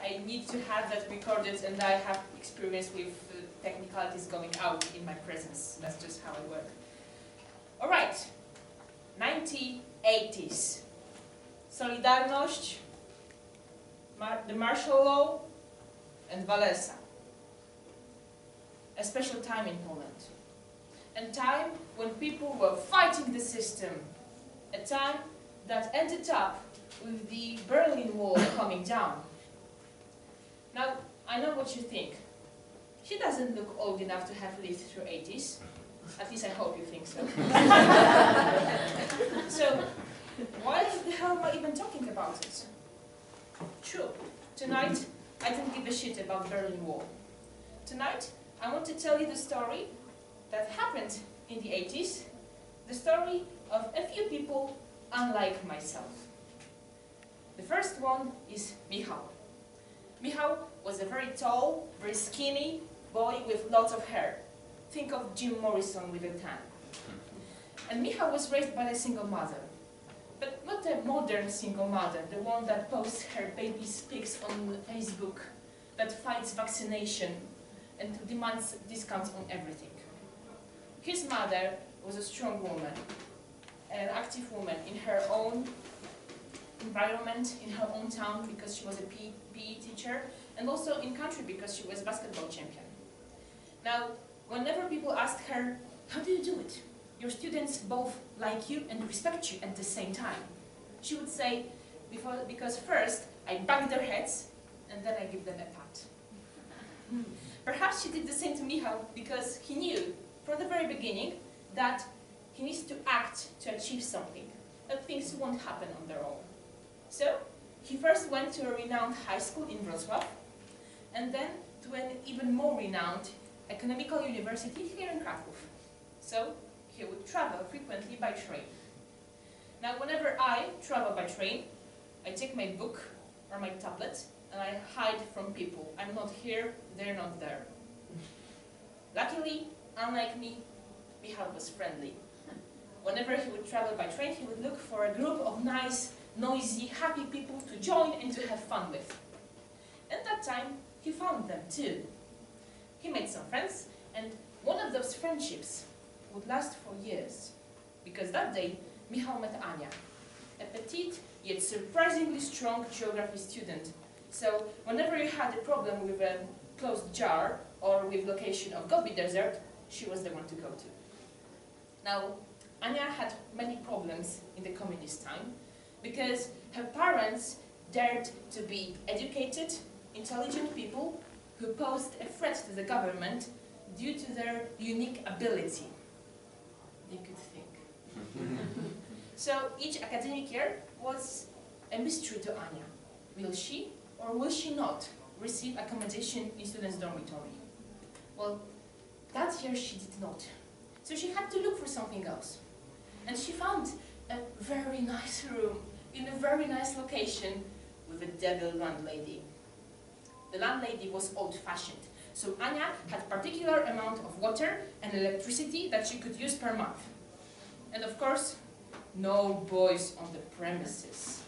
I need to have that recorded, and I have experience with technicalities going out in my presence. That's just how I work. Alright, 1980s. Solidarność, the martial law, and Walesa. A special time in Poland. A time when people were fighting the system. A time that ended up with the Berlin Wall coming down. Now, I know what you think. She doesn't look old enough to have lived through 80s. At least I hope you think so. So, why the hell am I even talking about it? True, tonight I don't give a shit about Berlin Wall. Tonight I want to tell you the story that happened in the 80s, the story of a few people unlike myself. The first one is Michał. Michał was a very tall, very skinny boy with lots of hair. Think of Jim Morrison with a tan. And Michał was raised by a single mother. But not a modern single mother, the one that posts her baby's pics on Facebook, that fights vaccination and demands discounts on everything. His mother was a strong woman, an active woman in her own environment, in her own town, because she was a PE teacher, and also in country because she was a basketball champion. Now, whenever people asked her, how do you do it? Your students both like you and respect you at the same time. She would say, because first I bang their heads and then I give them a pat. Perhaps she did the same to Michał because he knew from the very beginning that he needs to act to achieve something, that things won't happen on their own. So he first went to a renowned high school in Wrocław and then to an even more renowned economical university here in Kraków. So he would travel frequently by train. Now, whenever I travel by train, I take my book or my tablet and I hide from people. I'm not here, they're not there. Luckily, unlike me, Michał was friendly. Whenever he would travel by train, he would look for a group of nice, noisy, happy people to join and to have fun with. And that time, he found them too. He made some friends, and one of those friendships would last for years, because that day Michał met Ania, a petite yet surprisingly strong geography student. So whenever you had a problem with a closed jar or with location of Gobi Desert, she was the one to go to. Now, Ania had many problems in the communist time because her parents dared to be educated, intelligent people who posed a threat to the government due to their unique ability. They could think. So each academic year was a mystery to Ania. Will she or will she not receive accommodation in students' dormitory? Well, that year she did not. So she had to look for something else. And she found a very nice room in a very nice location with a devil landlady. The landlady was old-fashioned, so Ania had a particular amount of water and electricity that she could use per month. And of course, no boys on the premises.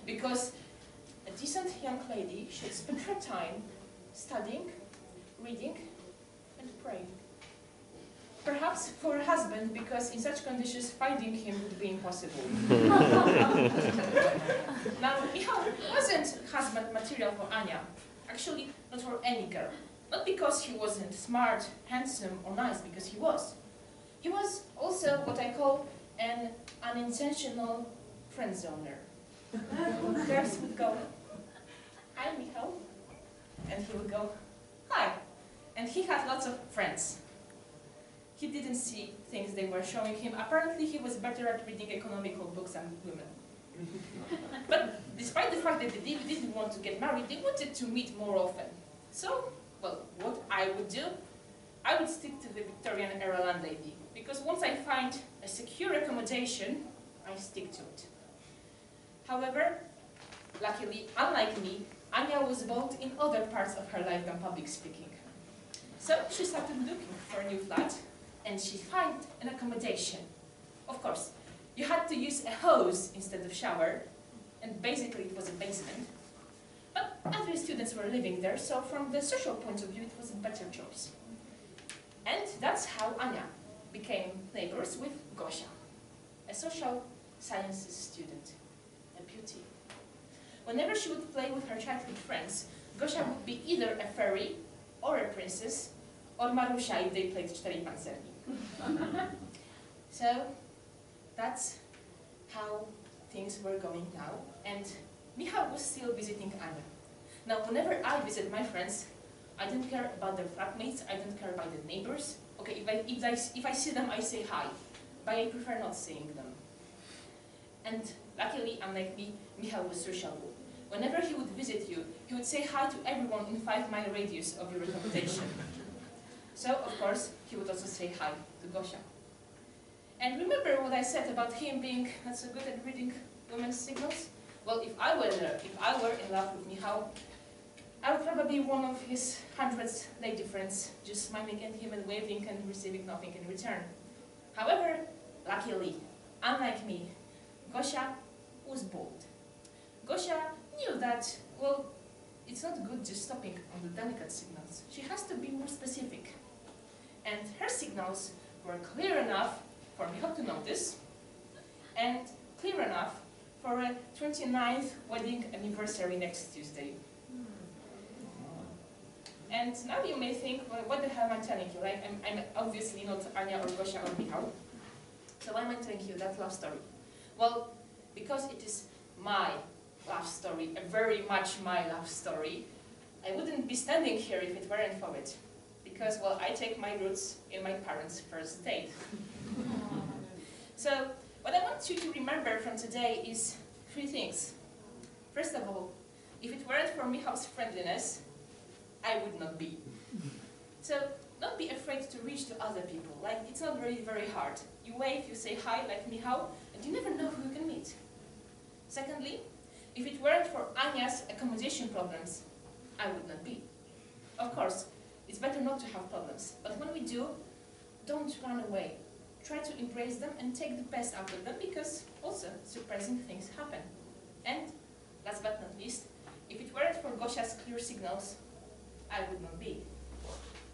Because a decent young lady should spend her time studying, reading, and praying. Perhaps for her husband, because in such conditions finding him would be impossible. Now, Michał wasn't husband material for Ania. Actually, not for any girl. Not because he wasn't smart, handsome, or nice, because he was. He was also what I call an unintentional friend zoner. Girls would go, hi Michał, and he would go, hi. And he had lots of friends. He didn't see things they were showing him. Apparently he was better at reading economical books than women. But despite the fact that they didn't want to get married, they wanted to meet more often. So, well, what I would do, I would stick to the Victorian era landlady. Because once I find a secure accommodation, I stick to it. However, luckily, unlike me, Ania was bold in other parts of her life than public speaking. So she started looking for a new flat, and she found an accommodation. Of course, you had to use a hose instead of shower, and basically it was a basement. But other students were living there, so from the social point of view it was a better choice. And that's how Ania became neighbors with Gosia, a social sciences student, a beauty. Whenever she would play with her childhood friends, Gosia would be either a fairy, or a princess, or Marusia if they played Cztery Pancerni. So that's how things were going now, and Michał was still visiting Ania. Now, whenever I visit my friends, I don't care about their flatmates, I don't care about the neighbors. Okay, if I see them, I say hi, but I prefer not seeing them. And luckily, unlike me, Michał was sociable. Whenever he would visit you, he would say hi to everyone in 5-mile radius of your accommodation. So, of course, he would also say hi to Gosia. And remember what I said about him being not so good at reading women's signals? Well, if I were in love with Michał, I would probably be one of his hundreds lady friends, just smiling at him and waving and receiving nothing in return. However, luckily, unlike me, Gosia was bold. Gosia knew that, well, it's not good just stopping on the delicate signals. She has to be more specific. And her signals were clear enough for Michał to notice, and clear enough for a 29th wedding anniversary next Tuesday. And now you may think, well, what the hell am I telling you? Like, I'm obviously not Ania or Gosia or Michał. So why am I telling you that love story? Well, because it is my love story, a very much my love story. I wouldn't be standing here if it weren't for it. Because, well, I take my roots in my parents' first date. So, what I want you to remember from today is 3 things. First of all, if it weren't for Michał's friendliness, I would not be. So, don't be afraid to reach to other people. Like, it's not really very hard. You wave, you say hi, like Michał, and you never know who you can meet. Secondly, if it weren't for Ania's accommodation problems, I would not be. Of course, it's better not to have problems, but when we do, don't run away. Try to embrace them and take the best out of them, because also surprising things happen. And, last but not least, if it weren't for Gosia's clear signals, I would not be.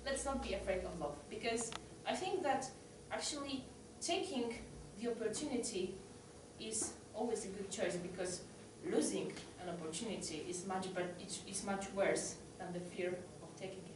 Let's not be afraid of love, because I think that actually taking the opportunity is always a good choice, because losing an opportunity is much worse than the fear of taking it.